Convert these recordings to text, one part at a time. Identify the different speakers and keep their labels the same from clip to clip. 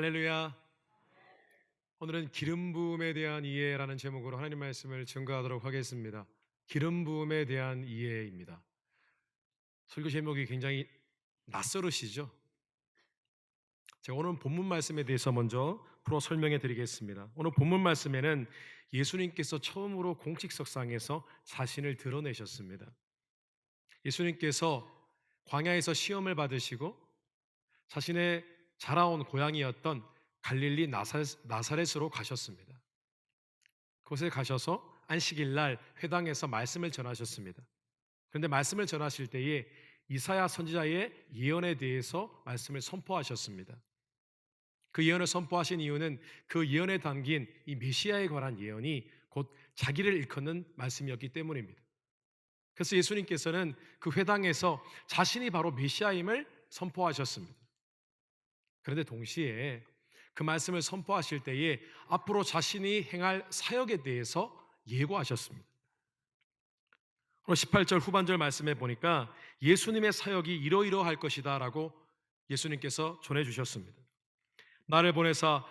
Speaker 1: 할렐루야. 오늘은 기름 부음에 대한 이해라는 제목으로 하나님 말씀을 증거하도록 하겠습니다. 기름 부음에 대한 이해입니다. 설교 제목이 굉장히 낯설으시죠? 제가 오늘 본문 말씀에 대해서 먼저 풀어 설명해 드리겠습니다. 오늘 본문 말씀에는 예수님께서 처음으로 공식석상에서 자신을 드러내셨습니다. 예수님께서 광야에서 시험을 받으시고 자신의 자라온 고향이었던 갈릴리 나사렛으로 가셨습니다. 그곳에 가셔서 안식일 날 회당에서 말씀을 전하셨습니다. 그런데 말씀을 전하실 때에 이사야 선지자의 예언에 대해서 말씀을 선포하셨습니다. 그 예언을 선포하신 이유는 그 예언에 담긴 이 메시아에 관한 예언이 곧 자기를 일컫는 말씀이었기 때문입니다. 그래서 예수님께서는 그 회당에서 자신이 바로 메시아임을 선포하셨습니다. 그런데 동시에 그 말씀을 선포하실 때에 앞으로 자신이 행할 사역에 대해서 예고하셨습니다. 오늘 18절 후반절 말씀에 보니까 예수님의 사역이 이러이러할 것이다 라고 예수님께서 전해주셨습니다. 나를 보내사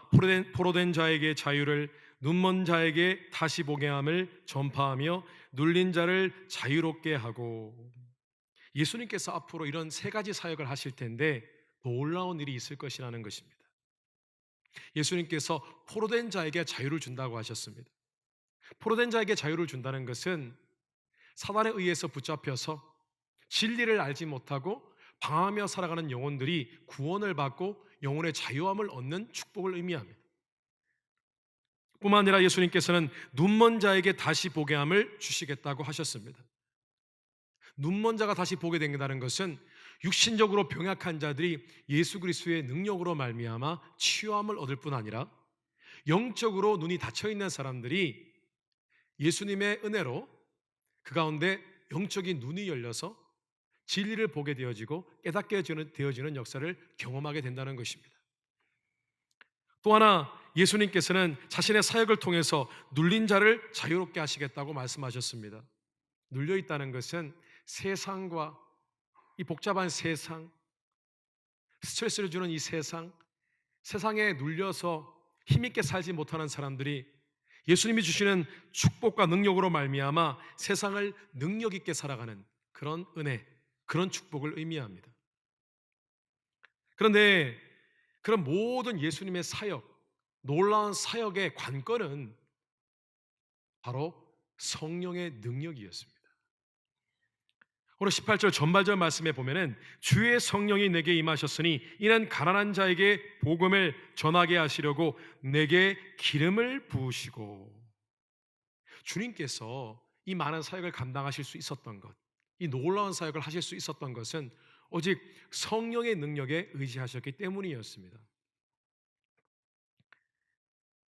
Speaker 1: 포로된 자에게 자유를, 눈먼 자에게 다시 보게 함을 전파하며 눌린 자를 자유롭게 하고, 예수님께서 앞으로 이런 세 가지 사역을 하실 텐데 놀라운 일이 있을 것이라는 것입니다. 예수님께서 포로된 자에게 자유를 준다고 하셨습니다. 포로된 자에게 자유를 준다는 것은 사단에 의해서 붙잡혀서 진리를 알지 못하고 방황하며 살아가는 영혼들이 구원을 받고 영혼의 자유함을 얻는 축복을 의미합니다. 뿐만 아니라 예수님께서는 눈먼 자에게 다시 보게 함을 주시겠다고 하셨습니다. 눈먼 자가 다시 보게 된다는 것은 육신적으로 병약한 자들이 예수 그리스도의 능력으로 말미암아 치유함을 얻을 뿐 아니라 영적으로 눈이 닫혀 있는 사람들이 예수님의 은혜로 그 가운데 영적인 눈이 열려서 진리를 보게 되어지고 깨닫게 되어지는 역사를 경험하게 된다는 것입니다. 또 하나, 예수님께서는 자신의 사역을 통해서 눌린 자를 자유롭게 하시겠다고 말씀하셨습니다. 눌려 있다는 것은 세상과 이 복잡한 세상, 스트레스를 주는 이 세상에 눌려서 힘있게 살지 못하는 사람들이 예수님이 주시는 축복과 능력으로 말미암아 세상을 능력 있게 살아가는 그런 은혜, 그런 축복을 의미합니다. 그런데 그런 모든 예수님의 사역, 놀라운 사역의 관건은 바로 성령의 능력이었습니다. 오늘 18절 전반절 말씀에 보면은 주의 성령이 내게 임하셨으니 이는 가난한 자에게 복음을 전하게 하시려고 내게 기름을 부으시고, 주님께서 이 많은 사역을 감당하실 수 있었던 것, 이 놀라운 사역을 하실 수 있었던 것은 오직 성령의 능력에 의지하셨기 때문이었습니다.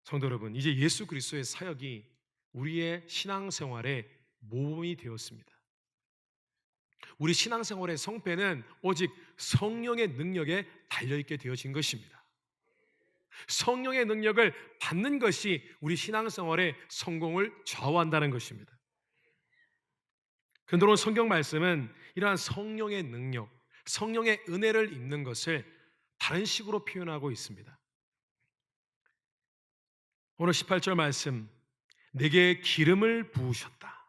Speaker 1: 성도 여러분, 이제 예수 그리스도의 사역이 우리의 신앙생활의 모범이 되었습니다. 우리 신앙생활의 성패는 오직 성령의 능력에 달려있게 되어진 것입니다. 성령의 능력을 받는 것이 우리 신앙생활의 성공을 좌우한다는 것입니다. 그런데 오늘 성경 말씀은 이러한 성령의 능력, 성령의 은혜를 입는 것을 다른 식으로 표현하고 있습니다. 오늘 18절 말씀, 내게 기름을 부으셨다.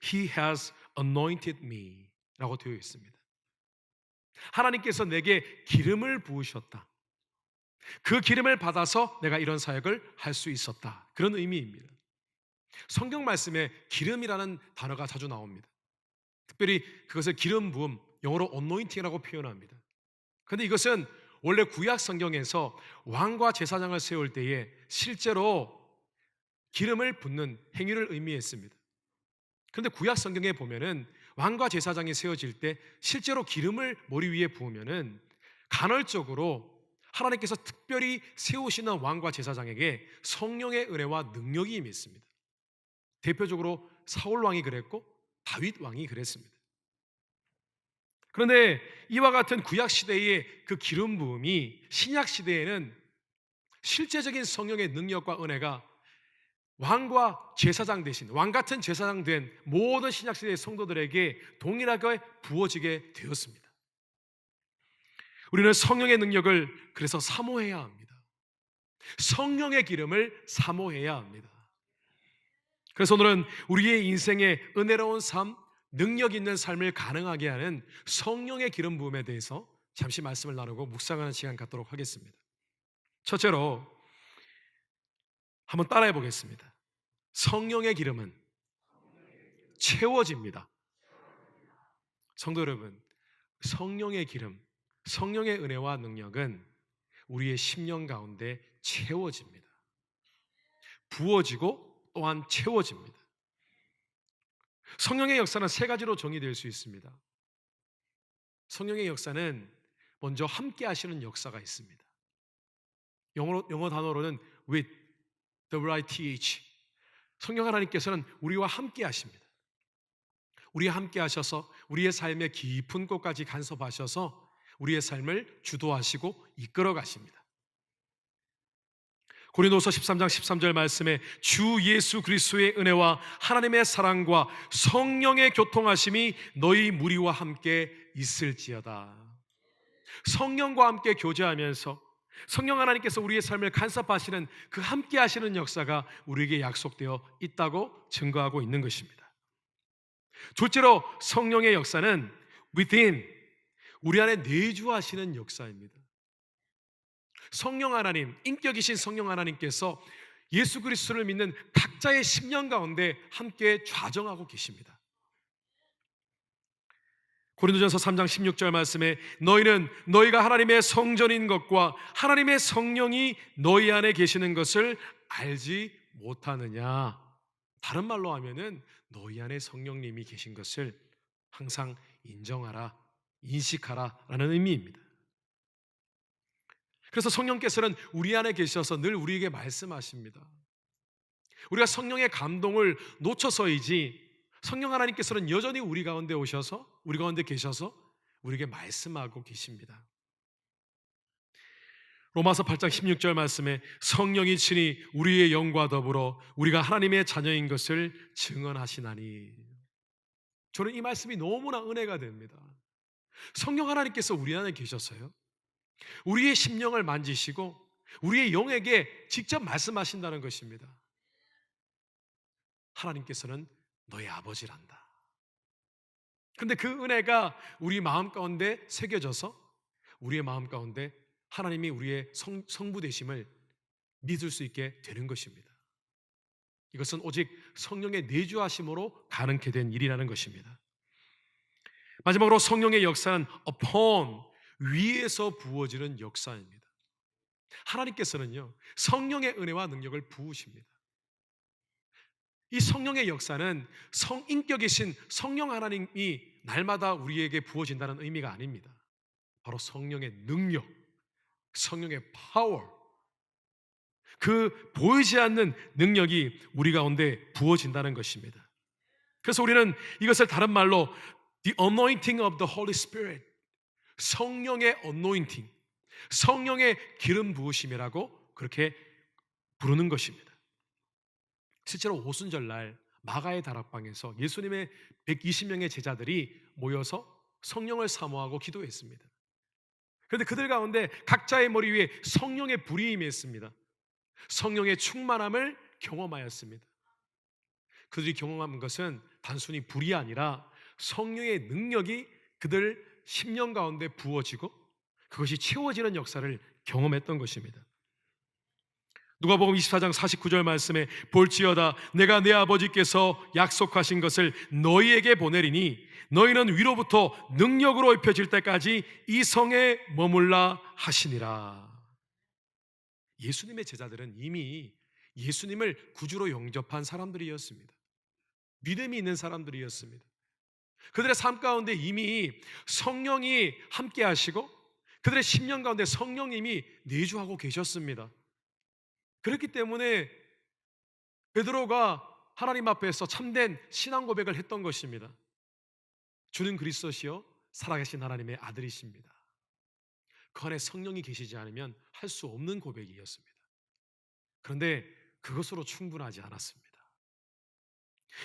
Speaker 1: He has anointed me 라고 되어 있습니다. 하나님께서 내게 기름을 부으셨다. 그 기름을 받아서 내가 이런 사역을 할 수 있었다. 그런 의미입니다. 성경 말씀에 기름이라는 단어가 자주 나옵니다. 특별히 그것을 기름 부음, 영어로 anointing이라고 표현합니다. 그런데 이것은 원래 구약 성경에서 왕과 제사장을 세울 때에 실제로 기름을 붓는 행위를 의미했습니다. 그런데 구약 성경에 보면은 왕과 제사장이 세워질 때 실제로 기름을 머리 위에 부으면은 간헐적으로 하나님께서 특별히 세우시는 왕과 제사장에게 성령의 은혜와 능력이 임했습니다. 대표적으로 사울 왕이 그랬고 다윗 왕이 그랬습니다. 그런데 이와 같은 구약 시대의 그 기름 부음이 신약 시대에는 실제적인 성령의 능력과 은혜가 왕과 제사장 대신, 왕 같은 제사장 된 모든 신약시대의 성도들에게 동일하게 부어지게 되었습니다. 우리는 성령의 능력을 그래서 사모해야 합니다. 성령의 기름을 사모해야 합니다. 그래서 오늘은 우리의 인생의 은혜로운 삶, 능력 있는 삶을 가능하게 하는 성령의 기름 부음에 대해서 잠시 말씀을 나누고 묵상하는 시간 갖도록 하겠습니다. 첫째로 한번 따라해 보겠습니다. 성령의 기름은 채워집니다. 성도 여러분, 성령의 기름, 성령의 은혜와 능력은 우리의 심령 가운데 채워집니다. 부어지고 또한 채워집니다. 성령의 역사는 세 가지로 정의될 수 있습니다. 성령의 역사는 먼저 함께 하시는 역사가 있습니다. 영어 단어로는 with, WITH. 성령 하나님께서는 우리와 함께 하십니다. 우리와 함께 하셔서 우리의 삶의 깊은 곳까지 간섭하셔서 우리의 삶을 주도하시고 이끌어 가십니다. 고린도서 13장 13절 말씀에 주 예수 그리스도의 은혜와 하나님의 사랑과 성령의 교통하심이 너희 무리와 함께 있을지어다. 성령과 함께 교제하면서 성령 하나님께서 우리의 삶을 간섭하시는 그 함께 하시는 역사가 우리에게 약속되어 있다고 증거하고 있는 것입니다. 둘째로 성령의 역사는 within, 우리 안에 내주하시는 역사입니다. 성령 하나님, 인격이신 성령 하나님께서 예수 그리스도를 믿는 각자의 심령 가운데 함께 좌정하고 계십니다. 고린도전서 3장 16절 말씀에 너희는 너희가 하나님의 성전인 것과 하나님의 성령이 너희 안에 계시는 것을 알지 못하느냐. 다른 말로 하면은 너희 안에 성령님이 계신 것을 항상 인정하라, 인식하라 라는 의미입니다. 그래서 성령께서는 우리 안에 계셔서 늘 우리에게 말씀하십니다. 우리가 성령의 감동을 놓쳐서이지 성령 하나님께서는 여전히 우리 가운데 오셔서 우리 가운데 계셔서 우리에게 말씀하고 계십니다. 로마서 8장 16절 말씀에 성령이 친히 우리의 영과 더불어 우리가 하나님의 자녀인 것을 증언하시나니. 저는 이 말씀이 너무나 은혜가 됩니다. 성령 하나님께서 우리 안에 계셔서요 우리의 심령을 만지시고 우리의 영에게 직접 말씀하신다는 것입니다. 하나님께서는 너의 아버지란다. 그런데 그 은혜가 우리 마음 가운데 새겨져서 우리의 마음 가운데 하나님이 우리의 성부 되심을 믿을 수 있게 되는 것입니다. 이것은 오직 성령의 내주하심으로 가능케 된 일이라는 것입니다. 마지막으로 성령의 역사는 upon, 위에서 부어지는 역사입니다. 하나님께서는요 성령의 은혜와 능력을 부으십니다. 이 성령의 역사는 성인격이신 성령 하나님이 날마다 우리에게 부어진다는 의미가 아닙니다. 바로 성령의 능력, 성령의 파워, 그 보이지 않는 능력이 우리 가운데 부어진다는 것입니다. 그래서 우리는 이것을 다른 말로 The anointing of the Holy Spirit, 성령의 anointing, 성령의 기름 부으심이라고 그렇게 부르는 것입니다. 실제로 오순절날 마가의 다락방에서 예수님의 120명의 제자들이 모여서 성령을 사모하고 기도했습니다. 그런데 그들 가운데 각자의 머리 위에 성령의 불이 임했습니다. 성령의 충만함을 경험하였습니다. 그들이 경험한 것은 단순히 불이 아니라 성령의 능력이 그들 심령 가운데 부어지고 그것이 채워지는 역사를 경험했던 것입니다. 누가복음 24장 49절 말씀에 볼지어다 내가 내 아버지께서 약속하신 것을 너희에게 보내리니 너희는 위로부터 능력으로 입혀질 때까지 이 성에 머물라 하시니라. 예수님의 제자들은 이미 예수님을 구주로 영접한 사람들이었습니다. 믿음이 있는 사람들이었습니다. 그들의 삶 가운데 이미 성령이 함께 하시고 그들의 심령 가운데 성령님이 내주하고 계셨습니다. 그렇기 때문에 베드로가 하나님 앞에서 참된 신앙 고백을 했던 것입니다. 주는 그리스도시요 살아계신 하나님의 아들이십니다. 그 안에 성령이 계시지 않으면 할 수 없는 고백이었습니다. 그런데 그것으로 충분하지 않았습니다.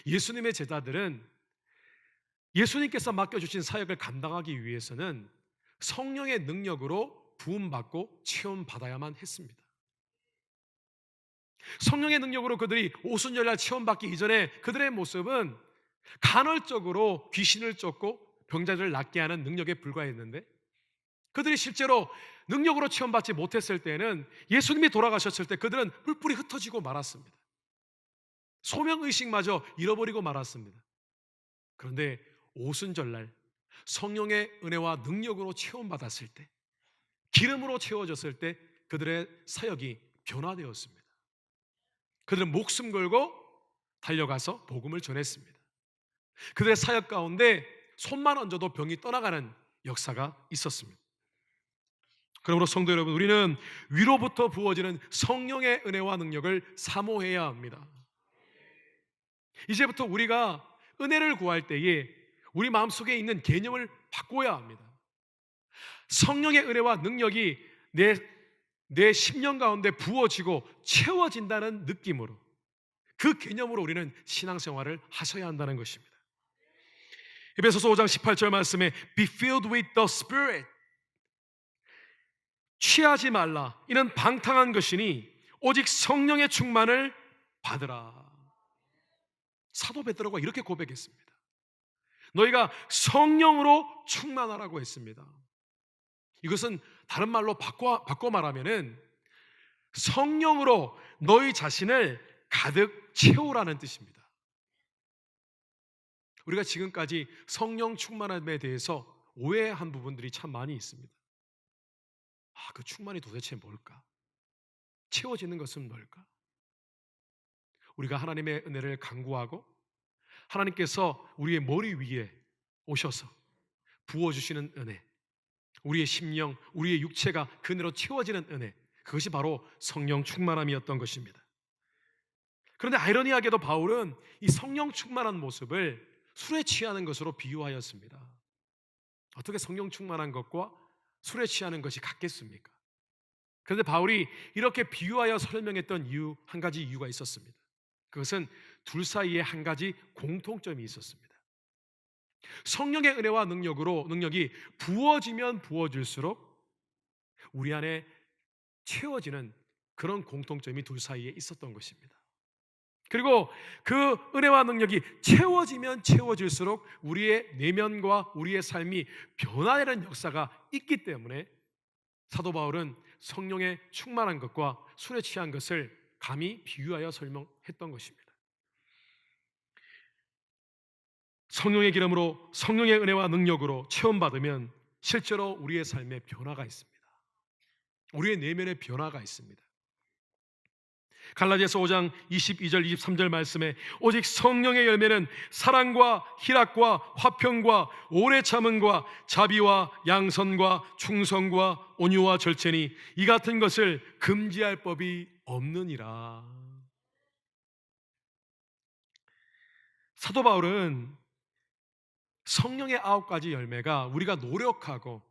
Speaker 1: 예수님의 제자들은 예수님께서 맡겨주신 사역을 감당하기 위해서는 성령의 능력으로 부음받고 체험받아야만 했습니다. 성령의 능력으로 그들이 오순절날 체험받기 이전에 그들의 모습은 간헐적으로 귀신을 쫓고 병자들을 낫게 하는 능력에 불과했는데, 그들이 실제로 능력으로 체험받지 못했을 때는, 예수님이 돌아가셨을 때 그들은 뿔뿔이 흩어지고 말았습니다. 소명의식마저 잃어버리고 말았습니다. 그런데 오순절날 성령의 은혜와 능력으로 체험받았을 때, 기름으로 채워졌을 때 그들의 사역이 변화되었습니다. 그들은 목숨 걸고 달려가서 복음을 전했습니다. 그들의 사역 가운데 손만 얹어도 병이 떠나가는 역사가 있었습니다. 그러므로 성도 여러분, 우리는 위로부터 부어지는 성령의 은혜와 능력을 사모해야 합니다. 이제부터 우리가 은혜를 구할 때에 우리 마음속에 있는 개념을 바꿔야 합니다. 성령의 은혜와 능력이 내 심령 가운데 부어지고 채워진다는 느낌으로, 그 개념으로 우리는 신앙생활을 하셔야 한다는 것입니다. 에베소서 5장 18절 말씀에 Be filled with the Spirit, 취하지 말라, 이는 방탕한 것이니 오직 성령의 충만을 받으라. 사도 베드로가 이렇게 고백했습니다. 너희가 성령으로 충만하라고 했습니다. 이것은 다른 말로 바꿔 말하면은 성령으로 너희 자신을 가득 채우라는 뜻입니다. 우리가 지금까지 성령 충만함에 대해서 오해한 부분들이 참 많이 있습니다. 그 충만이 도대체 뭘까? 채워지는 것은 뭘까? 우리가 하나님의 은혜를 간구하고 하나님께서 우리의 머리 위에 오셔서 부어주시는 은혜, 우리의 심령, 우리의 육체가 그 은혜로 채워지는 은혜, 그것이 바로 성령 충만함이었던 것입니다. 그런데 아이러니하게도 바울은 이 성령 충만한 모습을 술에 취하는 것으로 비유하였습니다. 어떻게 성령 충만한 것과 술에 취하는 것이 같겠습니까? 그런데 바울이 이렇게 비유하여 설명했던 한 가지 이유가 있었습니다. 그것은 둘 사이에 한 가지 공통점이 있었습니다. 성령의 은혜와 능력이 부어지면 부어질수록 우리 안에 채워지는 그런 공통점이 둘 사이에 있었던 것입니다. 그리고 그 은혜와 능력이 채워지면 채워질수록 우리의 내면과 우리의 삶이 변화되는 역사가 있기 때문에 사도 바울은 성령의 충만한 것과 술에 취한 것을 감히 비유하여 설명했던 것입니다. 성령의 기름으로, 성령의 은혜와 능력으로 체험받으면 실제로 우리의 삶에 변화가 있습니다. 우리의 내면에 변화가 있습니다. 갈라디아서 5장 22절 23절 말씀에 오직 성령의 열매는 사랑과 희락과 화평과 오래 참음과 자비와 양선과 충성과 온유와 절제니 이 같은 것을 금지할 법이 없느니라. 사도 바울은 성령의 9가지 열매가 우리가 노력하고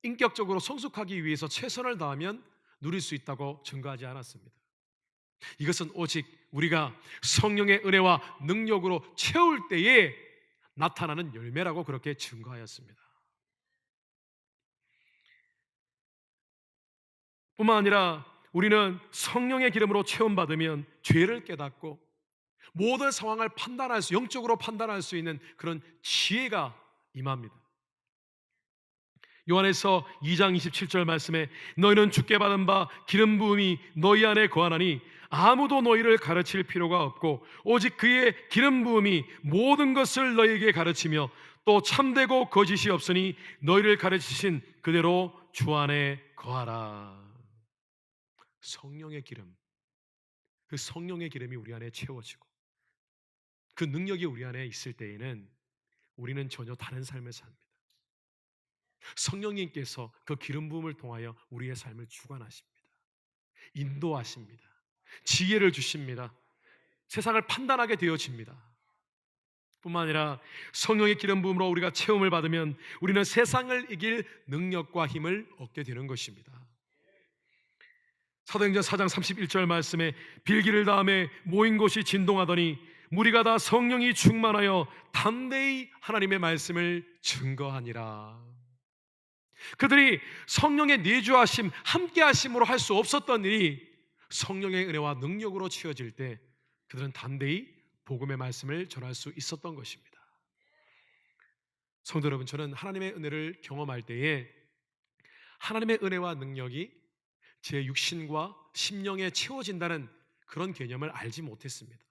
Speaker 1: 인격적으로 성숙하기 위해서 최선을 다하면 누릴 수 있다고 증거하지 않았습니다. 이것은 오직 우리가 성령의 은혜와 능력으로 채울 때에 나타나는 열매라고 그렇게 증거하였습니다. 뿐만 아니라 우리는 성령의 기름으로 체험받으면 죄를 깨닫고 모든 상황을 영적으로 판단할 수 있는 그런 지혜가 임합니다. 요한에서 2장 27절 말씀에 너희는 주께 받은 바 기름 부음이 너희 안에 거하나니 아무도 너희를 가르칠 필요가 없고 오직 그의 기름 부음이 모든 것을 너희에게 가르치며 또 참되고 거짓이 없으니 너희를 가르치신 그대로 주 안에 거하라. 성령의 기름, 그 성령의 기름이 우리 안에 채워지고 그 능력이 우리 안에 있을 때에는 우리는 전혀 다른 삶을 삽니다. 성령님께서 그 기름 부음을 통하여 우리의 삶을 주관하십니다. 인도하십니다. 지혜를 주십니다. 세상을 판단하게 되어집니다. 뿐만 아니라 성령의 기름 부음으로 우리가 체험을 받으면 우리는 세상을 이길 능력과 힘을 얻게 되는 것입니다. 사도행전 4장 31절 말씀에 빌기를 다음에 모인 곳이 진동하더니 무리가 다 성령이 충만하여 담대히 하나님의 말씀을 증거하니라. 그들이 성령의 내주하심, 함께하심으로 할 수 없었던 일이 성령의 은혜와 능력으로 채워질 때 그들은 담대히 복음의 말씀을 전할 수 있었던 것입니다. 성도 여러분, 저는 하나님의 은혜를 경험할 때에 하나님의 은혜와 능력이 제 육신과 심령에 채워진다는 그런 개념을 알지 못했습니다.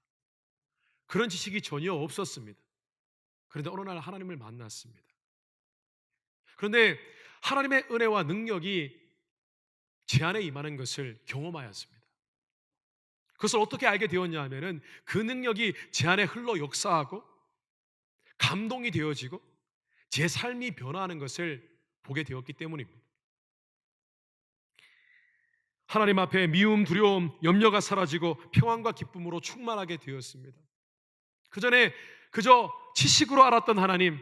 Speaker 1: 그런 지식이 전혀 없었습니다. 그런데 어느 날 하나님을 만났습니다. 그런데 하나님의 은혜와 능력이 제 안에 임하는 것을 경험하였습니다. 그것을 어떻게 알게 되었냐 하면은 그 능력이 제 안에 흘러 역사하고 감동이 되어지고 제 삶이 변화하는 것을 보게 되었기 때문입니다. 하나님 앞에 미움, 두려움, 염려가 사라지고 평안과 기쁨으로 충만하게 되었습니다. 그전에 그저 지식으로 알았던 하나님,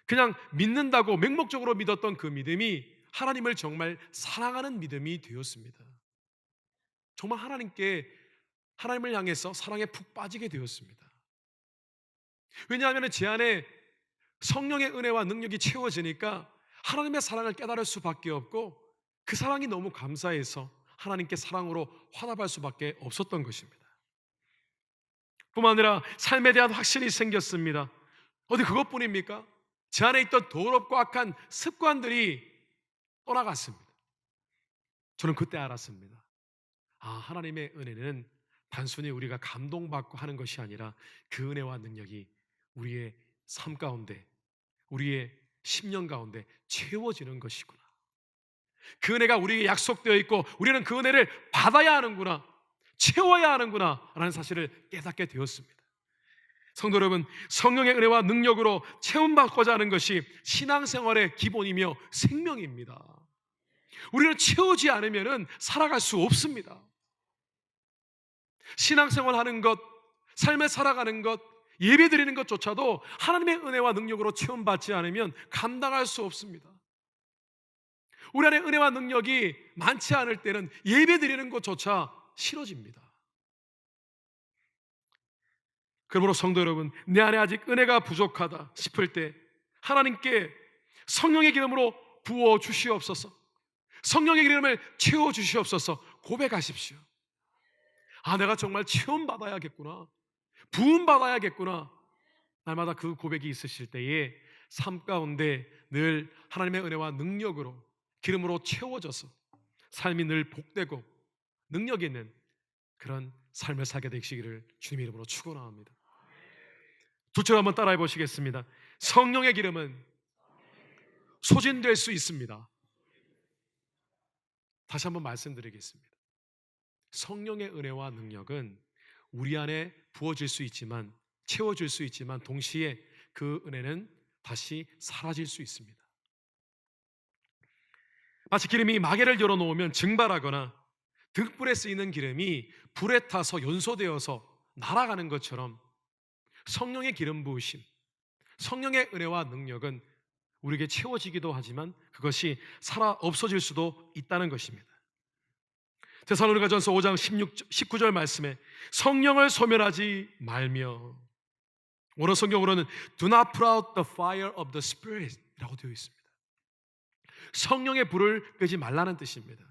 Speaker 1: 그냥 믿는다고 맹목적으로 믿었던 그 믿음이 하나님을 정말 사랑하는 믿음이 되었습니다. 정말 하나님을 향해서 사랑에 푹 빠지게 되었습니다. 왜냐하면 제 안에 성령의 은혜와 능력이 채워지니까 하나님의 사랑을 깨달을 수밖에 없고 그 사랑이 너무 감사해서 하나님께 사랑으로 화답할 수밖에 없었던 것입니다. 뿐만 아니라 삶에 대한 확신이 생겼습니다. 어디 그것뿐입니까? 제 안에 있던 더럽고 악한 습관들이 떠나갔습니다. 저는 그때 알았습니다. 하나님의 은혜는 단순히 우리가 감동받고 하는 것이 아니라 그 은혜와 능력이 우리의 삶 가운데, 우리의 심령 가운데 채워지는 것이구나. 그 은혜가 우리에게 약속되어 있고 우리는 그 은혜를 받아야 하는구나, 채워야 하는구나 라는 사실을 깨닫게 되었습니다. 성도 여러분, 성령의 은혜와 능력으로 채움받고자 하는 것이 신앙생활의 기본이며 생명입니다. 우리는 채우지 않으면 살아갈 수 없습니다. 신앙생활 하는 것, 삶에 살아가는 것, 예배 드리는 것조차도 하나님의 은혜와 능력으로 체험받지 않으면 감당할 수 없습니다. 우리 안에 은혜와 능력이 많지 않을 때는 예배 드리는 것조차 싫어집니다. 그러므로 성도 여러분, 내 안에 아직 은혜가 부족하다 싶을 때 하나님께 성령의 기름으로 부어 주시옵소서, 성령의 기름을 채워 주시옵소서 고백하십시오. 내가 정말 체험받아야겠구나, 부음받아야겠구나. 날마다 그 고백이 있으실 때에 삶 가운데 늘 하나님의 은혜와 능력으로 기름으로 채워져서 삶이 늘 복되고 능력 있는 그런 삶을 살게 되시기를 주님의 이름으로 축원합니다. 둘째로 한번 따라해 보시겠습니다. 성령의 기름은 소진될 수 있습니다. 다시 한번 말씀드리겠습니다. 성령의 은혜와 능력은 우리 안에 부어질 수 있지만, 채워질 수 있지만 동시에 그 은혜는 다시 사라질 수 있습니다. 마치 기름이 마개를 열어놓으면 증발하거나 등불에 쓰이는 기름이 불에 타서 연소되어서 날아가는 것처럼 성령의 기름 부으심, 성령의 은혜와 능력은 우리에게 채워지기도 하지만 그것이 없어질 수도 있다는 것입니다. 데살로니가전서 5장 19절 말씀에 성령을 소멸하지 말며, 원어 성경으로는 Do not put out the fire of the Spirit 라고 되어 있습니다. 성령의 불을 끄지 말라는 뜻입니다.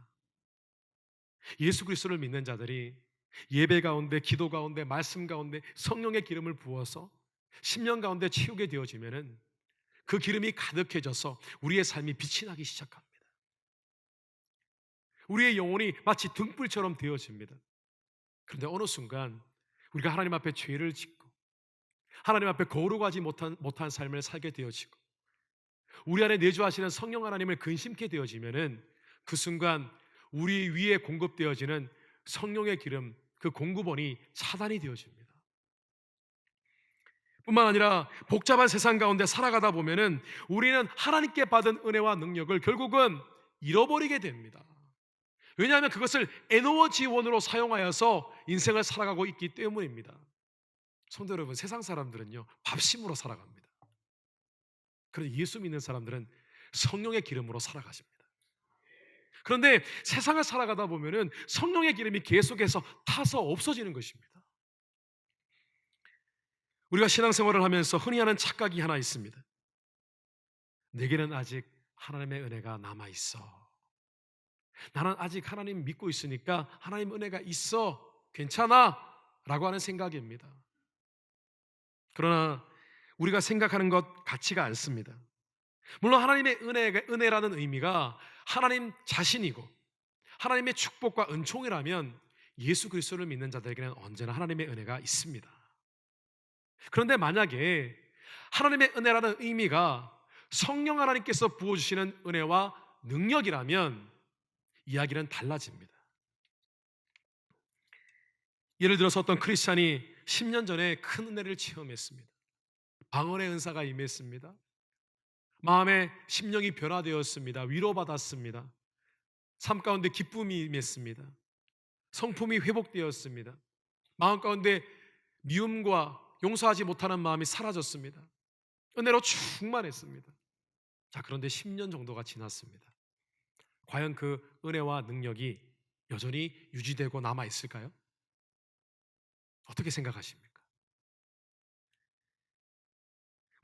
Speaker 1: 예수 그리스도를 믿는 자들이 예배 가운데, 기도 가운데, 말씀 가운데 성령의 기름을 부어서 심령 가운데 채우게 되어지면은 그 기름이 가득해져서 우리의 삶이 빛이 나기 시작합니다. 우리의 영혼이 마치 등불처럼 되어집니다. 그런데 어느 순간 우리가 하나님 앞에 죄를 짓고 하나님 앞에 거룩하지 못한 삶을 살게 되어지고 우리 안에 내주하시는 성령 하나님을 근심케 되어지면은 그 순간 우리 위에 공급되어지는 성령의 기름, 그 공급원이 차단이 되어집니다. 뿐만 아니라 복잡한 세상 가운데 살아가다 보면은 우리는 하나님께 받은 은혜와 능력을 결국은 잃어버리게 됩니다. 왜냐하면 그것을 에너지원으로 사용하여서 인생을 살아가고 있기 때문입니다. 성도 여러분, 세상 사람들은요 밥심으로 살아갑니다. 그런데 예수 믿는 사람들은 성령의 기름으로 살아가십니다. 그런데 세상을 살아가다 보면은 성령의 기름이 계속해서 타서 없어지는 것입니다. 우리가 신앙생활을 하면서 흔히 하는 착각이 하나 있습니다. 내게는 아직 하나님의 은혜가 남아있어. 나는 아직 하나님 믿고 있으니까 하나님 은혜가 있어, 괜찮아 라고 하는 생각입니다. 그러나 우리가 생각하는 것 같지가 않습니다. 물론 하나님의 은혜라는 의미가 하나님 자신이고 하나님의 축복과 은총이라면 예수 그리스도를 믿는 자들에게는 언제나 하나님의 은혜가 있습니다. 그런데 만약에 하나님의 은혜라는 의미가 성령 하나님께서 부어주시는 은혜와 능력이라면 이야기는 달라집니다. 예를 들어서 어떤 크리스찬이 10년 전에 큰 은혜를 체험했습니다. 방언의 은사가 임했습니다. 마음의 심령이 변화되었습니다. 위로받았습니다. 삶 가운데 기쁨이 임했습니다. 성품이 회복되었습니다. 마음 가운데 미움과 용서하지 못하는 마음이 사라졌습니다. 은혜로 충만했습니다. 자, 그런데 10년 정도가 지났습니다. 과연 그 은혜와 능력이 여전히 유지되고 남아 있을까요? 어떻게 생각하십니까?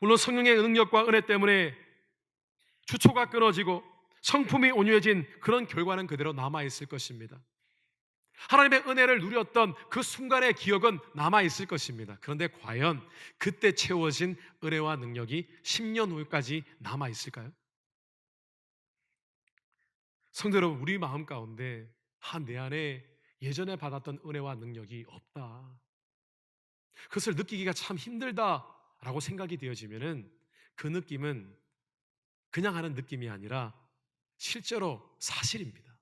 Speaker 1: 물론 성령의 능력과 은혜 때문에 주초가 끊어지고 성품이 온유해진 그런 결과는 그대로 남아 있을 것입니다. 하나님의 은혜를 누렸던 그 순간의 기억은 남아 있을 것입니다. 그런데 과연 그때 채워진 은혜와 능력이 10년 후까지 남아 있을까요? 성도 여러분, 우리 마음 가운데 내 안에 예전에 받았던 은혜와 능력이 없다, 그것을 느끼기가 참 힘들다라고 생각이 되어지면은 그 느낌은 그냥 하는 느낌이 아니라 실제로 사실입니다.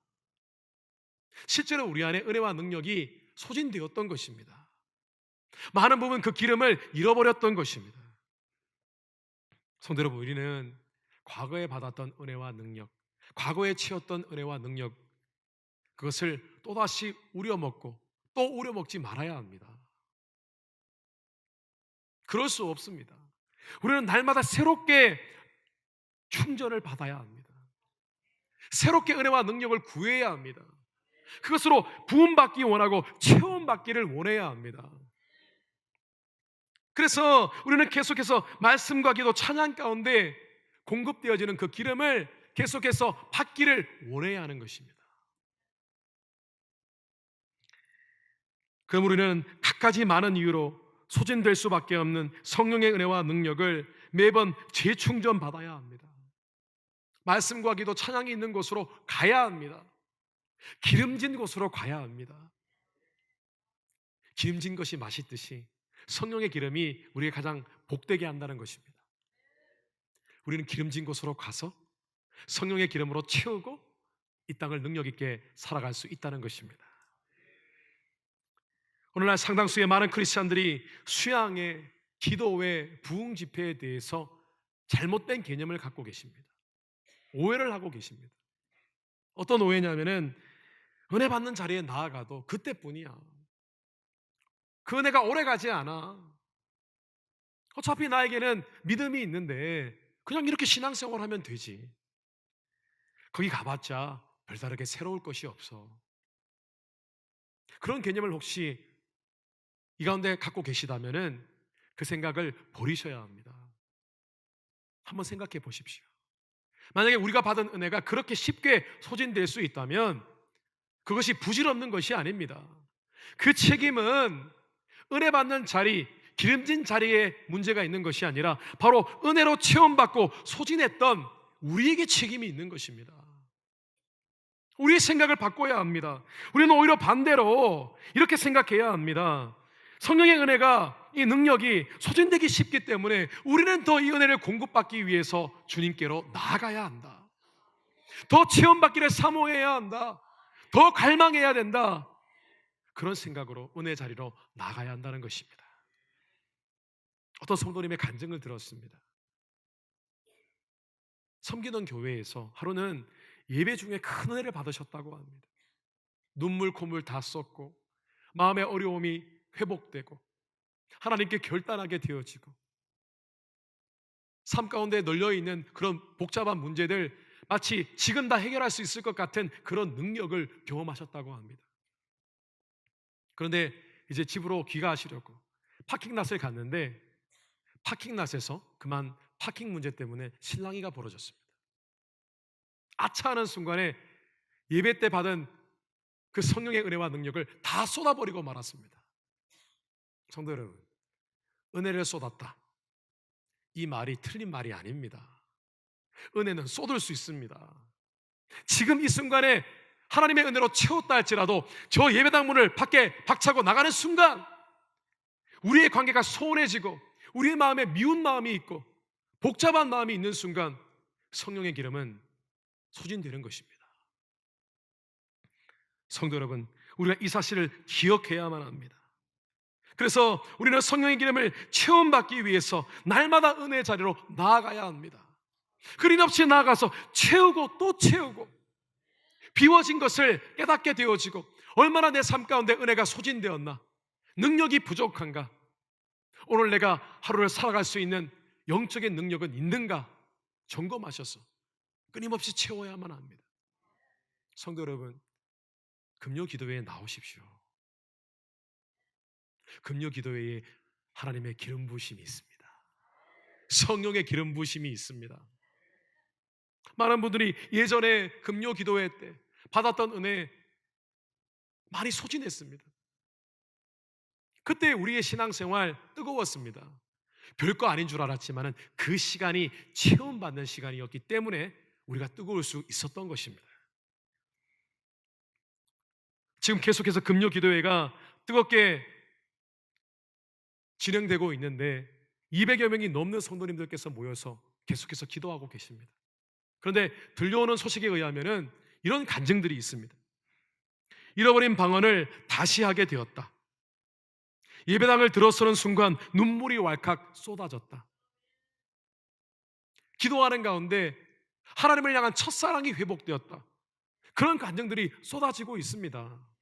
Speaker 1: 실제로 우리 안에 은혜와 능력이 소진되었던 것입니다. 많은 부분 그 기름을 잃어버렸던 것입니다. 성도 여러분, 우리는 과거에 받았던 은혜와 능력, 과거에 채웠던 은혜와 능력, 그것을 또다시 우려먹고 또 우려먹지 말아야 합니다. 그럴 수 없습니다. 우리는 날마다 새롭게 충전을 받아야 합니다. 새롭게 은혜와 능력을 구해야 합니다. 그것으로 부음받기 원하고 체험받기를 원해야 합니다. 그래서 우리는 계속해서 말씀과 기도, 찬양 가운데 공급되어지는 그 기름을 계속해서 받기를 원해야 하는 것입니다. 그럼 우리는 갖가지 많은 이유로 소진될 수밖에 없는 성령의 은혜와 능력을 매번 재충전 받아야 합니다. 말씀과 기도, 찬양이 있는 곳으로 가야 합니다. 기름진 곳으로 가야 합니다. 기름진 것이 맛있듯이 성령의 기름이 우리의 가장 복되게 한다는 것입니다. 우리는 기름진 곳으로 가서 성령의 기름으로 채우고 이 땅을 능력 있게 살아갈 수 있다는 것입니다. 오늘날 상당수의 많은 크리스찬들이 수양회, 기도회, 부흥 집회에 대해서 잘못된 개념을 갖고 계십니다. 오해를 하고 계십니다. 어떤 오해냐면은 은혜 받는 자리에 나아가도 그때뿐이야. 그 은혜가 오래 가지 않아. 어차피 나에게는 믿음이 있는데 그냥 이렇게 신앙생활하면 되지. 거기 가봤자 별다르게 새로울 것이 없어. 그런 개념을 혹시 이 가운데 갖고 계시다면은 그 생각을 버리셔야 합니다. 한번 생각해 보십시오. 만약에 우리가 받은 은혜가 그렇게 쉽게 소진될 수 있다면 그것이 부질없는 것이 아닙니다. 그 책임은 은혜 받는 자리, 기름진 자리에 문제가 있는 것이 아니라 바로 은혜로 체험받고 소진했던 우리에게 책임이 있는 것입니다. 우리의 생각을 바꿔야 합니다. 우리는 오히려 반대로 이렇게 생각해야 합니다. 성령의 은혜가, 이 능력이 소진되기 쉽기 때문에 우리는 더 이 은혜를 공급받기 위해서 주님께로 나아가야 한다. 더 체험받기를 사모해야 한다. 더 갈망해야 된다. 그런 생각으로 은혜 자리로 나가야 한다는 것입니다. 어떤 성도님의 간증을 들었습니다. 섬기던 교회에서 하루는 예배 중에 큰 은혜를 받으셨다고 합니다. 눈물 콧물 다 썼고 마음의 어려움이 회복되고 하나님께 결단하게 되어지고 삶 가운데 널려있는 그런 복잡한 문제들 마치 지금 다 해결할 수 있을 것 같은 그런 능력을 경험하셨다고 합니다. 그런데 이제 집으로 귀가하시려고 파킹랏을 갔는데 파킹랏에서 그만 파킹 문제 때문에 실랑이가 벌어졌습니다. 아차 하는 순간에 예배 때 받은 그 성령의 은혜와 능력을 다 쏟아버리고 말았습니다. 성도 여러분, 은혜를 쏟았다, 이 말이 틀린 말이 아닙니다. 은혜는 쏟을 수 있습니다. 지금 이 순간에 하나님의 은혜로 채웠다 할지라도 저 예배당 문을 밖에 박차고 나가는 순간 우리의 관계가 소원해지고 우리의 마음에 미운 마음이 있고 복잡한 마음이 있는 순간 성령의 기름은 소진되는 것입니다. 성도 여러분, 우리가 이 사실을 기억해야만 합니다. 그래서 우리는 성령의 기름을 체험받기 위해서 날마다 은혜의 자리로 나아가야 합니다. 끊임없이 나아가서 채우고 또 채우고 비워진 것을 깨닫게 되어지고 얼마나 내 삶 가운데 은혜가 소진되었나, 능력이 부족한가, 오늘 내가 하루를 살아갈 수 있는 영적인 능력은 있는가 점검하셔서 끊임없이 채워야만 합니다. 성도 여러분, 금요 기도회에 나오십시오. 금요 기도회에 하나님의 기름 부으심이 있습니다. 성령의 기름 부으심이 있습니다. 많은 분들이 예전에 금요 기도회 때 받았던 은혜 많이 소진했습니다. 그때 우리의 신앙생활 뜨거웠습니다. 별거 아닌 줄 알았지만 그 시간이 체험받는 시간이었기 때문에 우리가 뜨거울 수 있었던 것입니다. 지금 계속해서 금요 기도회가 뜨겁게 진행되고 있는데 200여 명이 넘는 성도님들께서 모여서 계속해서 기도하고 계십니다. 그런데 들려오는 소식에 의하면 이런 간증들이 있습니다. 잃어버린 방언을 다시 하게 되었다. 예배당을 들어서는 순간 눈물이 왈칵 쏟아졌다. 기도하는 가운데 하나님을 향한 첫사랑이 회복되었다. 그런 간증들이 쏟아지고 있습니다.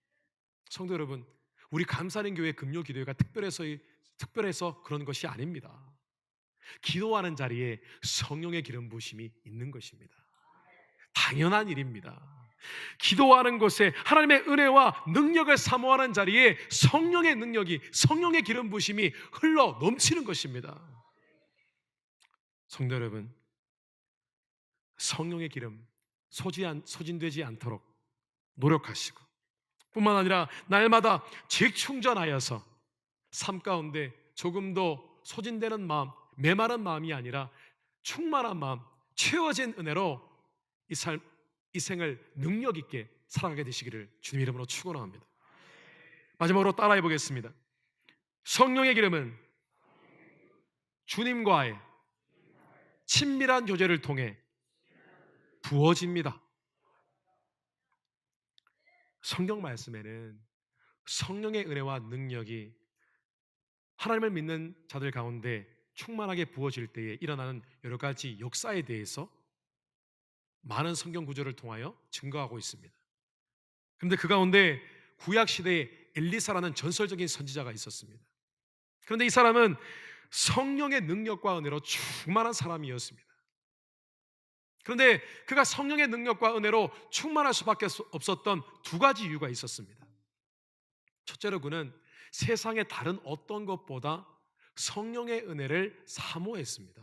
Speaker 1: 성도 여러분, 우리 감사하는 교회 금요 기도회가 특별해서 그런 것이 아닙니다. 기도하는 자리에 성령의 기름 부으심이 있는 것입니다. 당연한 일입니다. 기도하는 곳에 하나님의 은혜와 능력을 사모하는 자리에 성령의 능력이, 성령의 기름 부으심이 흘러 넘치는 것입니다. 성도 여러분, 성령의 기름 소진되지 않도록 노력하시고 뿐만 아니라 날마다 재충전하여서 삶 가운데 조금 더 소진되는 마음, 메마른 마음이 아니라 충만한 마음, 채워진 은혜로 이 생을 능력 있게 살아가게 되시기를 주님 이름으로 축원합니다. 마지막으로 따라해 보겠습니다. 성령의 기름은 주님과의 친밀한 교제를 통해 부어집니다. 성경 말씀에는 성령의 은혜와 능력이 하나님을 믿는 자들 가운데 충만하게 부어질 때에 일어나는 여러 가지 역사에 대해서 많은 성경 구절을 통하여 증거하고 있습니다. 그런데 그 가운데 구약 시대에 엘리사라는 전설적인 선지자가 있었습니다. 그런데 이 사람은 성령의 능력과 은혜로 충만한 사람이었습니다. 그런데 그가 성령의 능력과 은혜로 충만할 수밖에 없었던 두 가지 이유가 있었습니다. 첫째로 그는 세상의 다른 어떤 것보다 성령의 은혜를 사모했습니다.